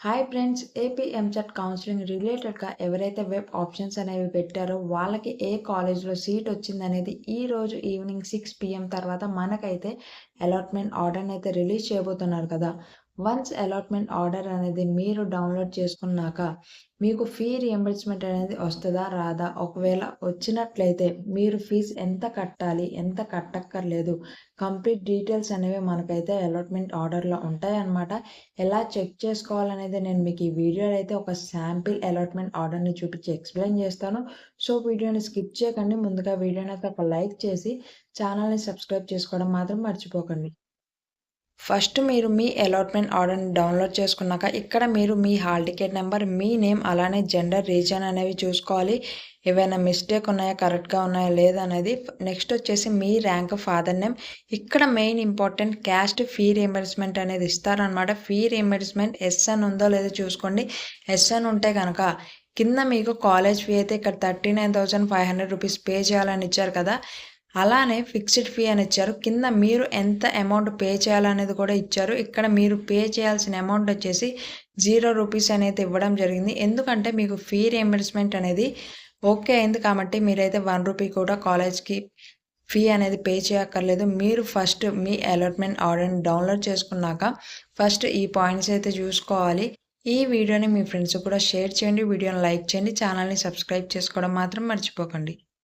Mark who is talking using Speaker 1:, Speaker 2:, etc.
Speaker 1: Hi friends, AP EAMCET counselling రిలేటెడ్‌గా ఎవరైతే web options అనేవి పెట్టారో వాళ్ళకి ఏ కాలేజ్‌లో సీట్ వచ్చిందనేది ఈరోజు ఈవినింగ్ 6 పీఎం తర్వాత మనకైతే అలాట్‌మెంట్ ఆర్డర్‌నైతే రిలీజ్ చేయబోతున్నారు కదా! వన్స్ అలాట్‌మెంట్ ఆర్డర్ అనేది మీరు డౌన్‌లోడ్ చేసుకున్నాక మీకు ఫీ రియంబర్స్‌మెంట్ అనేది వస్తదా? రాదా? ఒకవేళ వచ్చినట్లయితే మీరు ఫీజ్ ఎంత కట్టాలి? ఎంత కట్టక్కర్లేదు? కంప్లీట్ డీటెయిల్స్ అనేవి మనకైతే అలాట్‌మెంట్ ఆర్డర్‌లో ఉంటాయన్నమాట. ఎలా చెక్ చేసుకోవాలనేది నేను మీకు ఈ వీడియోలో అయితే ఒక శాంపిల్ అలాట్‌మెంట్ ఆర్డర్‌ని చూపించి ఎక్స్‌ప్లెయిన్ చేస్తాను. సో, వీడియోని స్కిప్ చేయకండి. ముందుగా వీడియోని అయితే ఒక లైక్ చేసి ఛానల్‌ని సబ్స్క్రైబ్ చేసుకోవడం మాత్రం మర్చిపోకండి. ఫస్ట్ మీరు మీ అలాట్‌మెంట్ ఆర్డర్‌ని డౌన్‌లోడ్ చేసుకున్నాక ఇక్కడ మీరు మీ హాల్ టికెట్ నంబర్, మీ నేమ్ అలానే జెండర్, రీజన్ అనేవి చూసుకోవాలి. ఏవైనా మిస్టేక్ ఉన్నాయా, కరెక్ట్‌గా ఉన్నాయా లేదా అనేది. నెక్స్ట్ వచ్చేసి మీ ర్యాంక్, ఫాదర్ నేమ్. ఇక్కడ main important caste fee reimbursement అనేది ఇస్తారనమాట. ఫీ రియంబర్స్‌మెంట్ ఎస్ అని ఉందో లేదో చూసుకోండి. ఎస్ అని ఉంటే గనక కింద మీకు కాలేజ్ ఫీ అయితే ఇక్కడ 39,500 రూపీస్ పే చేయాలని ఇచ్చారు కదా! అలానే ఫిక్స్డ్ ఫీ అని ఇచ్చారు. కింద మీరు ఎంత అమౌంట్ పే చేయాలనేది కూడా ఇచ్చారు. ఇక్కడ మీరు పే చేయాల్సిన అమౌంట్ వచ్చేసి 0 రూపీస్ అనేది ఇవ్వడం జరిగింది. ఎందుకంటే మీకు ఫీ రియంబర్స్‌మెంట్ అనేది ఓకే అయింది కాబట్టి మీరైతే 1 రూపీ కూడా కాలేజ్‌కి ఫీ అనేది పే చేయక్కర్లేదు. మీరు ఫస్ట్ మీ అలాట్‌మెంట్ ఆర్డర్‌ని డౌన్‌లోడ్ చేసుకున్నాక ఫస్ట్ ఈ పాయింట్స్ అయితే చూసుకోవాలి. ఈ వీడియోని మీ ఫ్రెండ్స్‌కి కూడా షేర్ చేయండి. వీడియోని లైక్ చేయండి. ఛానల్‌ని సబ్స్క్రైబ్ చేసుకోవడం మాత్రం మర్చిపోకండి.